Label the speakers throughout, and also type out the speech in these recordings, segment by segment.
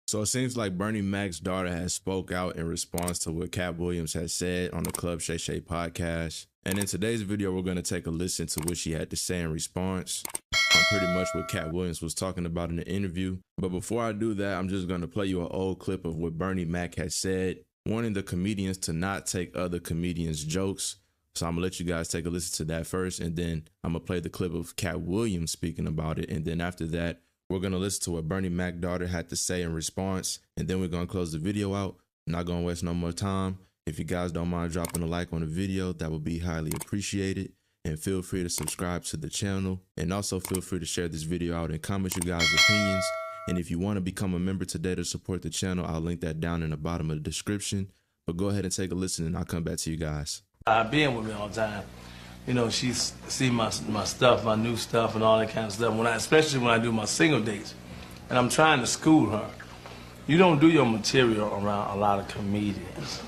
Speaker 1: So it seems like Bernie Mac's daughter has spoke out in response to what Katt Williams has said on the Club Shay Shay podcast. And in today's video, we're going to take a listen to what she had to say in response on pretty much what Katt Williams was talking about in the interview. But before I do that, I'm just going to play you an old clip of what Bernie Mac had said, warning the comedians to not take other comedians' jokes. So I'm going to let you guys take a listen to that first, and then I'm going to play the clip of Katt Williams speaking about it. And then after that, we're going to listen to what Bernie Mac's daughter had to say in response, and then we're going to close the video out. Not going to waste no more time. If you guys don't mind dropping a like on the video, that would be highly appreciated. And feel free to subscribe to the channel. And also feel free to share this video out and comment your guys' opinions. And if you want to become a member today to support the channel, I'll link that down in the bottom of the description. But go ahead and take a listen, and I'll come back to you guys.
Speaker 2: Being with me all the time. You know, she's seen my stuff, my new stuff, and all that kind of stuff. Especially when I do my single dates, and I'm trying to school her. You don't do your material around a lot of comedians.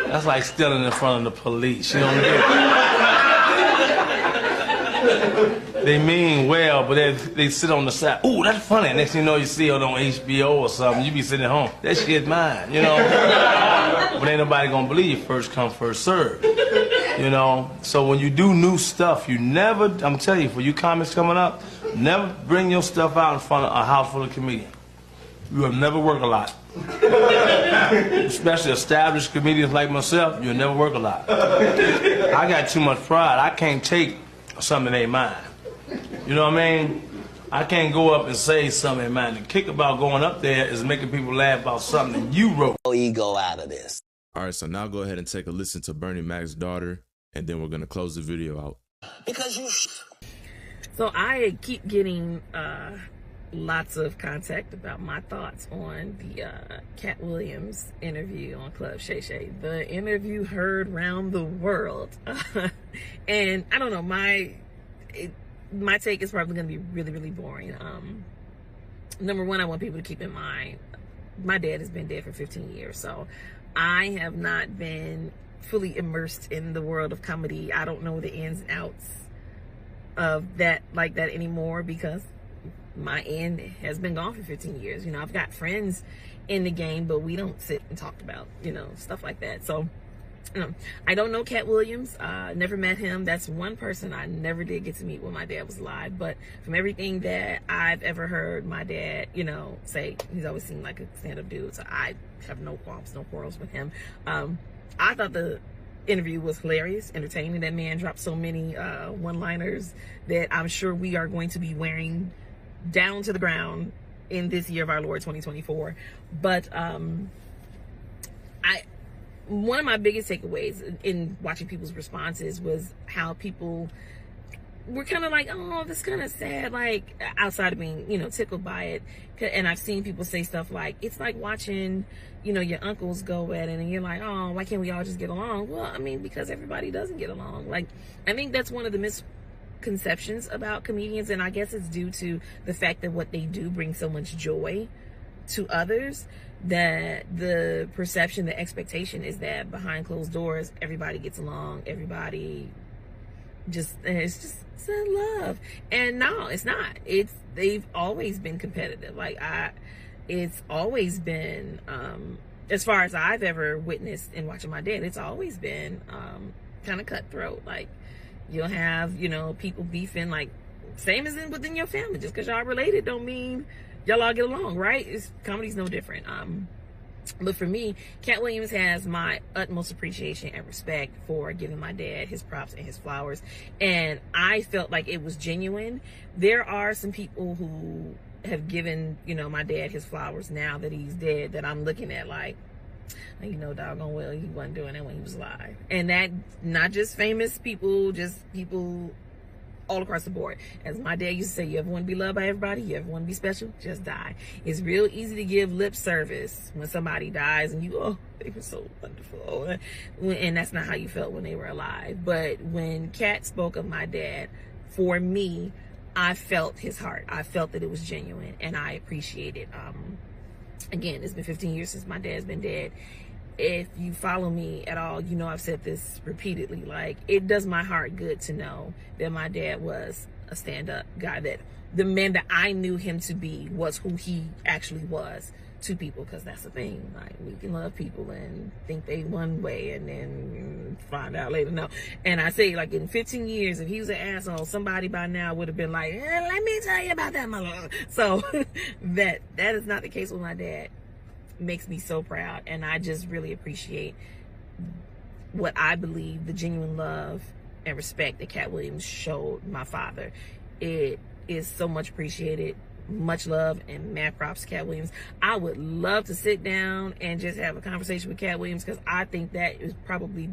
Speaker 2: That's like stealing in front of the police. You don't do it. They mean well, but they sit on the side. Ooh, that's funny. Next thing you know, you see it on HBO or something. You be sitting at home. That shit mine, you know. But ain't nobody gonna believe you. First come, first serve. You know. So when you do new stuff, you never. I'm telling you, for you comics coming up, never bring your stuff out in front of a house full of comedians. You will never work a lot. Especially established comedians like myself, you'll never work a lot. I got too much pride. I can't take something that ain't mine. You know what I mean? I can't go up and say something ain't mine. The kick about going up there is making people laugh about something that you wrote.
Speaker 3: No ego out of this.
Speaker 1: All right, so now go ahead and take a listen to Bernie Mac's daughter, and then we're going to close the video out.
Speaker 3: Because you...
Speaker 4: So I keep getting lots of contact about my thoughts on the Katt Williams interview on Club Shay Shay. The interview heard round the world. And I don't know, my take is probably going to be really, really boring. Number one, I want people to keep in mind, my dad has been dead for 15 years, so I have not been fully immersed in the world of comedy. I don't know the ins and outs of that like that anymore, because my end has been gone for 15 years. You know, I've got friends in the game, but we don't sit and talk about, you know, stuff like that. So I don't know Katt Williams. Never met him. That's one person I never did get to meet when my dad was alive. But from everything that I've ever heard my dad, you know, say, he's always seemed like a stand-up dude. So I have no qualms, no quarrels with him. I thought the interview was hilarious, entertaining. That man dropped so many one-liners that I'm sure we are going to be wearing down to the ground in this year of our Lord 2024. But one of my biggest takeaways in watching people's responses was how people were kind of like, oh, this kind of sad, like, outside of being, you know, tickled by it. And I've seen people say stuff like, it's like watching, you know, your uncles go at it, and you're like, oh, why can't we all just get along? Well, I mean, because everybody doesn't get along. Like, I think that's one of the misconceptions about comedians, and I guess it's due to the fact that what they do brings so much joy to others, that the perception, the expectation is that behind closed doors, everybody gets along, everybody it's love. And no, it's not. They've always been competitive. Like, it's always been, as far as I've ever witnessed in watching my dad, it's always been kind of cutthroat. Like, you'll have, you know, people beefing, like, same as within your family. Just because y'all related don't mean y'all all get along, right? Comedy's no different. But for me, Katt Williams has my utmost appreciation and respect for giving my dad his props and his flowers. And I felt like it was genuine. There are some people who have given, you know, my dad his flowers now that he's dead, that I'm looking at like, you know, doggone well, he wasn't doing that when he was alive. And that, not just famous people, just people all across the board. As my dad used to say, you ever want to be loved by everybody? You ever want to be special? Just die. It's real easy to give lip service when somebody dies and you, oh, they were so wonderful. And that's not how you felt when they were alive. But when Katt spoke of my dad, for me, I felt his heart. I felt that it was genuine, and I appreciate it. Again, it's been 15 years since my dad's been dead. If you follow me at all, you know I've said this repeatedly. Like, it does my heart good to know that my dad was a stand-up guy, that the man that I knew him to be was who he actually was to people, because that's the thing. Like, we can love people and think they one way and then find out later no. And I say, like, in 15 years, if he was an asshole, somebody by now would have been like, let me tell you about that mother. So that is not the case with my dad. Makes me so proud, and I just really appreciate what I believe the genuine love and respect that Katt Williams showed my father. It is so much appreciated. Much love and mad props to Katt Williams. I would love to sit down and just have a conversation with Katt Williams, because I think that is probably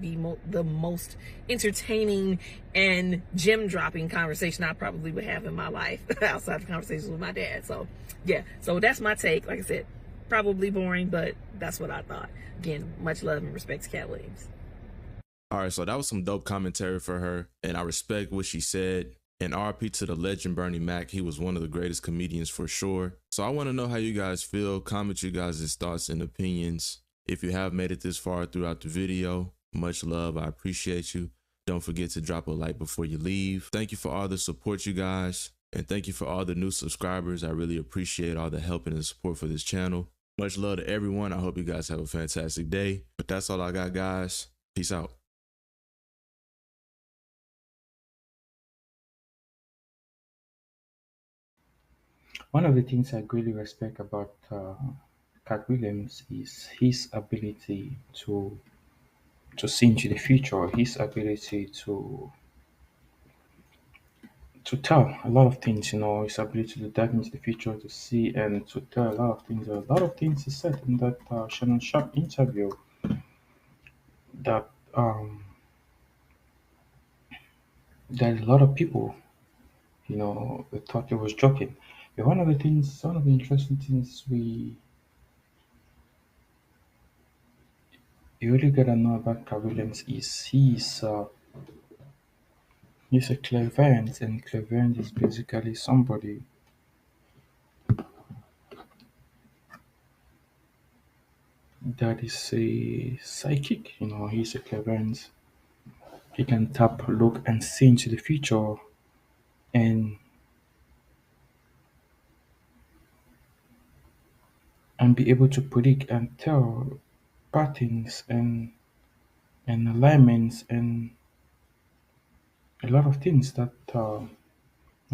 Speaker 4: the most entertaining and gem dropping conversation I probably would have in my life outside of conversations with my dad. So yeah, so that's my take. Like I said, probably boring, but that's what I thought. Again, much love and respect to Katt Williams.
Speaker 1: All right, so that was some dope commentary for her, and I respect what she said. And RP to the legend Bernie Mac. He was one of the greatest comedians for sure. So I want to know how you guys feel. Comment you guys' thoughts and opinions. If you have made it this far throughout the video, much love. I appreciate you. Don't forget to drop a like before you leave. Thank you for all the support, you guys. And thank you for all the new subscribers. I really appreciate all the help and the support for this channel. Much love to everyone. I hope you guys have a fantastic day. But that's all I got, guys. Peace out.
Speaker 5: One of the things I really respect about Katt Williams is his ability to see into the future, his ability to tell a lot of things, his ability to dive into the future, to see and to tell a lot of things. A lot of things he said in that Shannon Sharp interview that that a lot of people, they thought he was joking. But one of the interesting things you really gotta know about Katt Williams is he's a clairvoyant, and clairvoyant is basically somebody that is a psychic. He's a clairvoyant. He can tap, look, and see into the future, and be able to predict and tell patterns and alignments and a lot of things that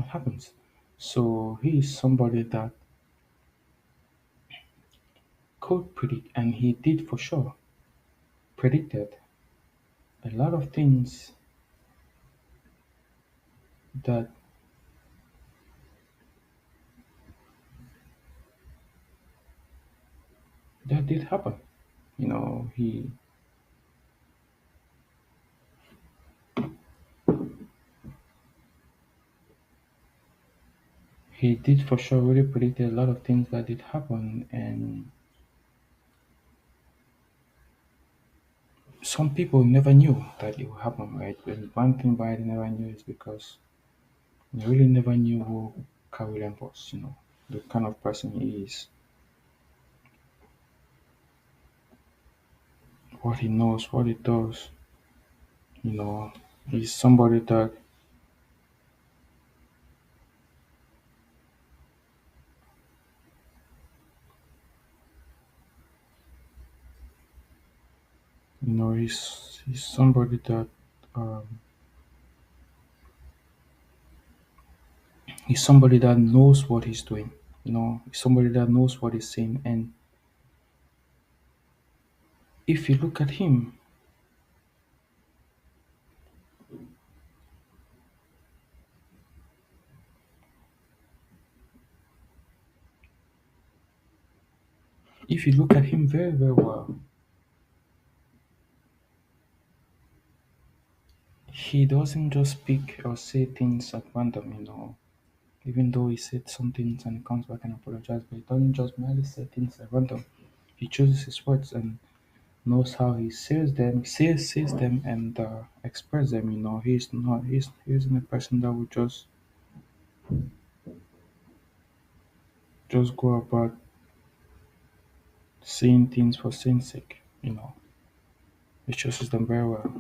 Speaker 5: happens. So he is somebody that could predict, and he did for sure predicted a lot of things that did happen. He did for sure really predicted a lot of things that did happen, and some people never knew that it would happen, right? And one thing why they never knew is because they really never knew who Katt Williams was, the kind of person he is, what he knows, what he does. He's somebody that he's somebody that he's somebody that knows what he's doing. He's somebody that knows what he's saying. And if you look at him, very, very well, he doesn't just speak or say things at random. Even though he said some things and he comes back and apologizes, but he doesn't just merely say things at random. He chooses his words and knows how he says them and express them. He isn't a person that would just go about saying things for saying sake. He chooses them very well.